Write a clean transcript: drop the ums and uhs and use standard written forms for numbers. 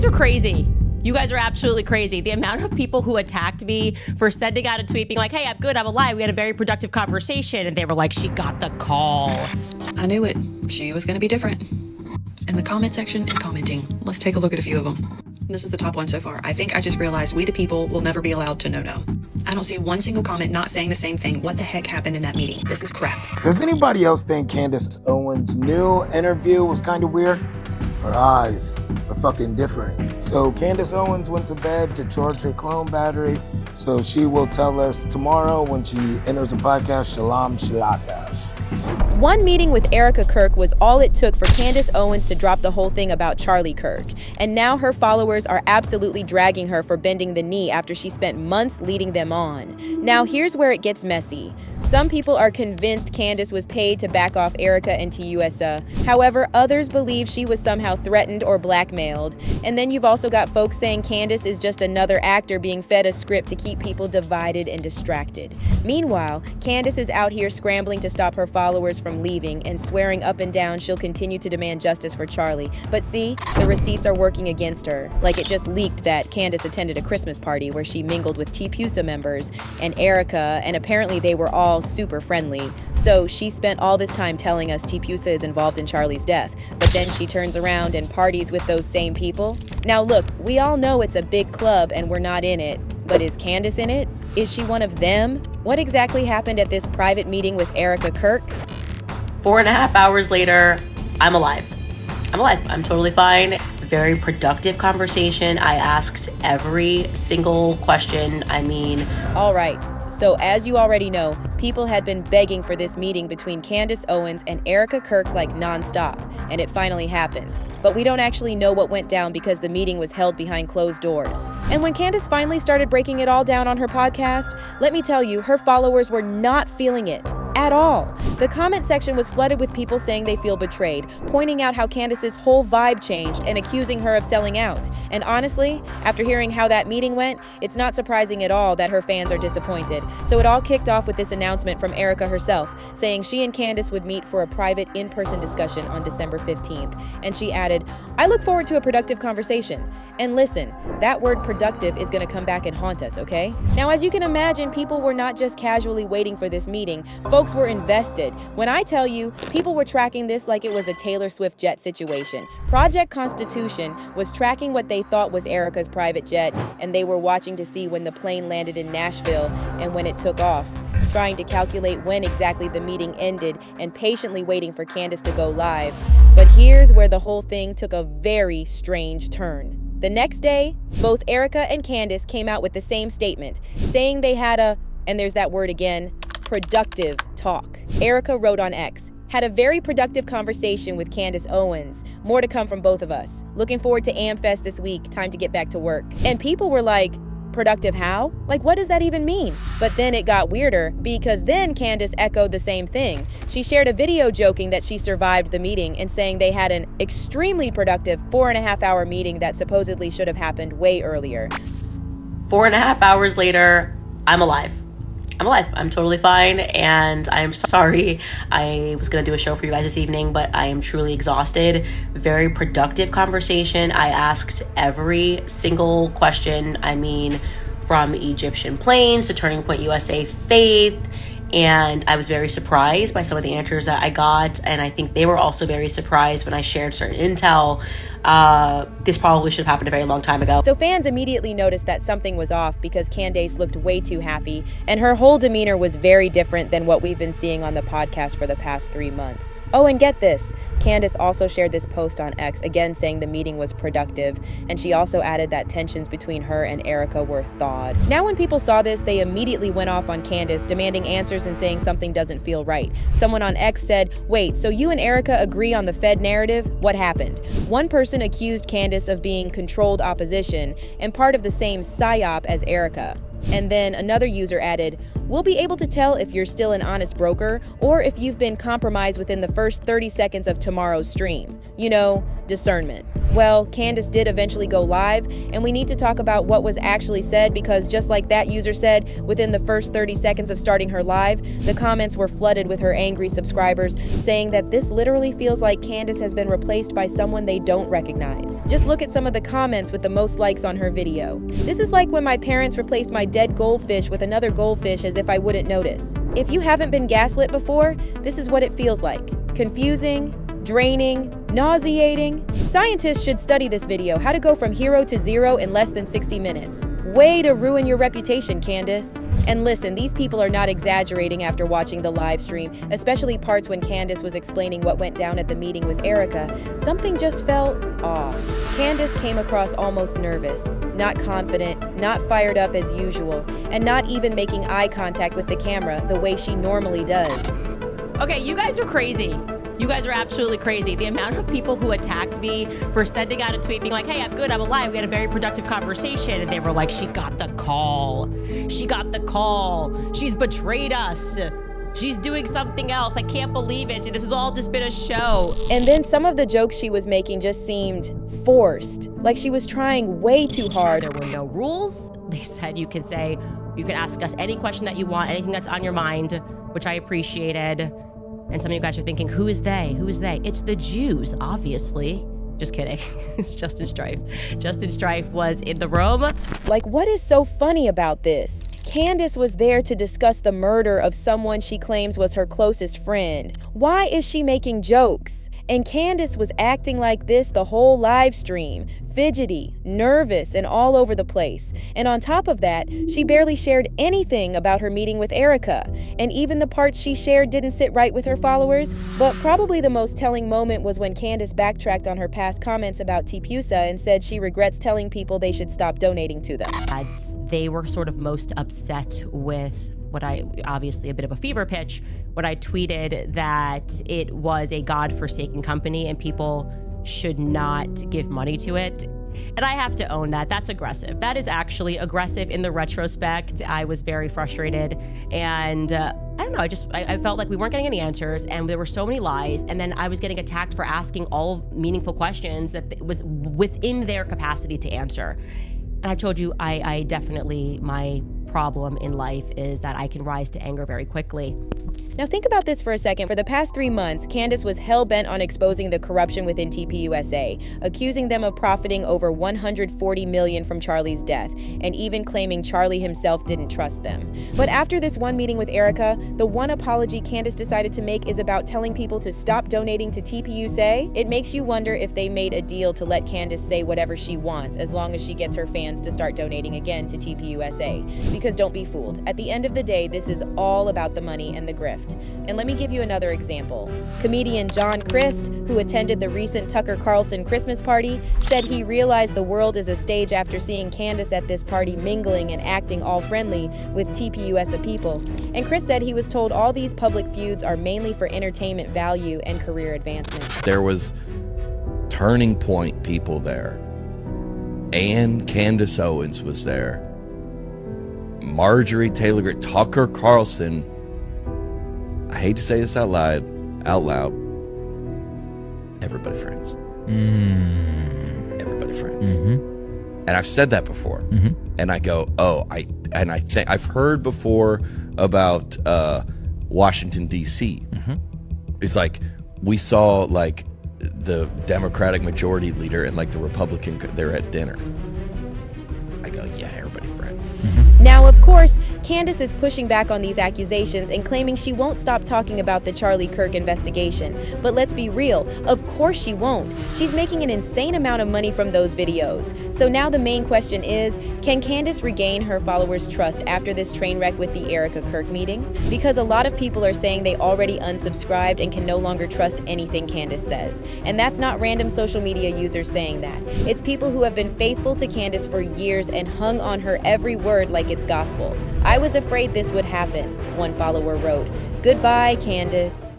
guys are crazy. You guys are absolutely crazy. The amount of people who attacked me for sending out a tweet being like, hey, I'm good, I'm alive. We had a very productive conversation. And they were like, she got the call. I knew it. She was going to be different. In the comment section and commenting, let's take a look at a few of them. This is the top one so far. I think I just realized we the people will never be allowed to no. I don't see one single comment not saying the same thing. What the heck happened in that meeting? This is crap. Does anybody else think Candace Owens' new interview was kind of weird? Her eyes are fucking different. So Candace Owens went to bed to charge her clone battery. So she will tell us tomorrow when she enters a podcast, Shalom Shalakash. One meeting with Erika Kirk was all it took for Candace Owens to drop the whole thing about Charlie Kirk. And now her followers are absolutely dragging her for bending the knee after she spent months leading them on. Now here's where it gets messy. Some people are convinced Candace was paid to back off Erika and TPUSA. However, others believe she was somehow threatened or blackmailed. And then you've also got folks saying Candace is just another actor being fed a script to keep people divided and distracted. Meanwhile, Candace is out here scrambling to stop her followers from leaving and swearing up and down she'll continue to demand justice for Charlie. But see, the receipts are working against her. Like it just leaked that Candace attended a Christmas party where she mingled with TPUSA members and Erika, and apparently they were all super friendly. So she spent all this time telling us TPUSA is involved in Charlie's death, but then she turns around and parties with those same people. Now look, we all know it's a big club and we're not in it, but is Candace in it? Is she one of them? What exactly happened at this private meeting with Erika Kirk? 4.5 hours later, I'm alive. I'm totally fine. Very productive conversation. I asked every single question. All right. So as you already know, people had been begging for this meeting between Candace Owens and Erika Kirk like nonstop, and it finally happened. But we don't actually know what went down because the meeting was held behind closed doors. And when Candace finally started breaking it all down on her podcast, let me tell you, her followers were not feeling it at all. The comment section was flooded with people saying they feel betrayed, pointing out how Candace's whole vibe changed and accusing her of selling out. And honestly, after hearing how that meeting went, it's not surprising at all that her fans are disappointed. So it all kicked off with this announcement from Erika herself, saying she and Candace would meet for a private in-person discussion on December 15th. And she added, I look forward to a productive conversation. And listen, that word productive is going to come back and haunt us, okay? Now, as you can imagine, people were not just casually waiting for this meeting. Folks were invested. When I tell you, people were tracking this like it was a Taylor Swift jet situation. Project Constitution was tracking what they thought was Erika's private jet, and they were watching to see when the plane landed in Nashville and when it took off, trying to calculate when exactly the meeting ended and patiently waiting for Candace to go live. But here's where the whole thing took a very strange turn. The next day, both Erika and Candace came out with the same statement, saying they had a, and there's that word again, productive talk. Erika wrote on X, had a very productive conversation with Candace Owens. More to come from both of us. Looking forward to AmFest this week. Time to get back to work. And people were like, productive how? Like, what does that even mean? But then it got weirder because then Candace echoed the same thing. She shared a video joking that she survived the meeting and saying they had an extremely productive 4.5-hour meeting that supposedly should have happened way earlier. 4.5 hours later, I'm alive. I'm totally fine, and I'm sorry. I was going to do a show for you guys this evening, but I am truly exhausted. Very productive conversation. I asked every single question. From Egyptian planes to Turning Point USA Faith, and I was very surprised by some of the answers that I got, and I think they were also very surprised when I shared certain intel. This probably should have happened a very long time ago. So fans immediately noticed that something was off because Candace looked way too happy, and her whole demeanor was very different than what we've been seeing on the podcast for the past 3 months. Oh, and get this, Candace also shared this post on X, again saying the meeting was productive, and she also added that tensions between her and Erika were thawed. Now when people saw this, they immediately went off on Candace, demanding answers and saying something doesn't feel right. Someone on X said, wait, so you and Erika agree on the Fed narrative? What happened? One person accused Candace of being controlled opposition and part of the same psyop as Erika. And then another user added, we'll be able to tell if you're still an honest broker or if you've been compromised within the first 30 seconds of tomorrow's stream. You know, discernment. Well, Candace did eventually go live, and we need to talk about what was actually said because just like that user said, within the first 30 seconds of starting her live, the comments were flooded with her angry subscribers saying that this literally feels like Candace has been replaced by someone they don't recognize. Just look at some of the comments with the most likes on her video. This is like when my parents replaced my dead goldfish with another goldfish as if I wouldn't notice. If you haven't been gaslit before, this is what it feels like. Confusing, draining, nauseating. Scientists should study this video, how to go from hero to zero in less than 60 minutes. Way to ruin your reputation, Candace. And listen, these people are not exaggerating after watching the live stream, especially parts when Candace was explaining what went down at the meeting with Erika. Something just felt off. Candace came across almost nervous, not confident, not fired up as usual, and not even making eye contact with the camera the way she normally does. Okay, you guys are crazy. You guys are absolutely crazy. The amount of people who attacked me for sending out a tweet being like, hey, I'm good, I'm alive. We had a very productive conversation. And they were like, she got the call. She got the call. She's betrayed us. She's doing something else. I can't believe it. This has all just been a show. And then some of the jokes she was making just seemed forced, like she was trying way too hard. There were no rules. They said you can ask us any question that you want, anything that's on your mind, which I appreciated. And some of you guys are thinking, who is they? Who is they? It's the Jews, obviously. Just kidding. It's Justin Strife. Justin Strife was in the room. Like, what is so funny about this? Candace was there to discuss the murder of someone she claims was her closest friend. Why is she making jokes? And Candace was acting like this the whole live stream, fidgety, nervous, and all over the place. And on top of that, she barely shared anything about her meeting with Erika. And even the parts she shared didn't sit right with her followers. But probably the most telling moment was when Candace backtracked on her past comments about TPUSA and said she regrets telling people they should stop donating to them. They were sort of most upset with what obviously a bit of a fever pitch, when I tweeted that it was a God-forsaken company and people should not give money to it. And I have to own that. That's aggressive. That is actually aggressive in the retrospect. I was very frustrated. And I don't know, I felt like we weren't getting any answers and there were so many lies. And then I was getting attacked for asking all meaningful questions that was within their capacity to answer. And I told you, I definitely, my problem in life is that I can rise to anger very quickly. Now think about this for a second. For the past 3 months, Candace was hell-bent on exposing the corruption within TPUSA, accusing them of profiting over $140 million from Charlie's death, and even claiming Charlie himself didn't trust them. But after this one meeting with Erika, the one apology Candace decided to make is about telling people to stop donating to TPUSA. It makes you wonder if they made a deal to let Candace say whatever she wants as long as she gets her fans to start donating again to TPUSA. Because don't be fooled. At the end of the day, this is all about the money and the grift. And let me give you another example. Comedian John Crist, who attended the recent Tucker Carlson Christmas party, said he realized the world is a stage after seeing Candace at this party mingling and acting all friendly with TPUSA people. And Crist said he was told all these public feuds are mainly for entertainment value and career advancement. There was turning point people there. And Candace Owens was there. Marjorie Taylor Greene, Tucker Carlson. I hate to say this out loud. Everybody friends. Everybody friends. And I've said that before. And I go, I think I've heard before about Washington D.C. It's like we saw like the Democratic majority leader and like the Republican, they're at dinner. I go, yeah, everybody friends. Now, of course, Candace is pushing back on these accusations and claiming she won't stop talking about the Charlie Kirk investigation. But let's be real, of course she won't. She's making an insane amount of money from those videos. So now the main question is, can Candace regain her followers' trust after this train wreck with the Erika Kirk meeting? Because a lot of people are saying they already unsubscribed and can no longer trust anything Candace says. And that's not random social media users saying that. It's people who have been faithful to Candace for years and hung on her every word like it's gospel. I was afraid this would happen, one follower wrote. Goodbye, Candace.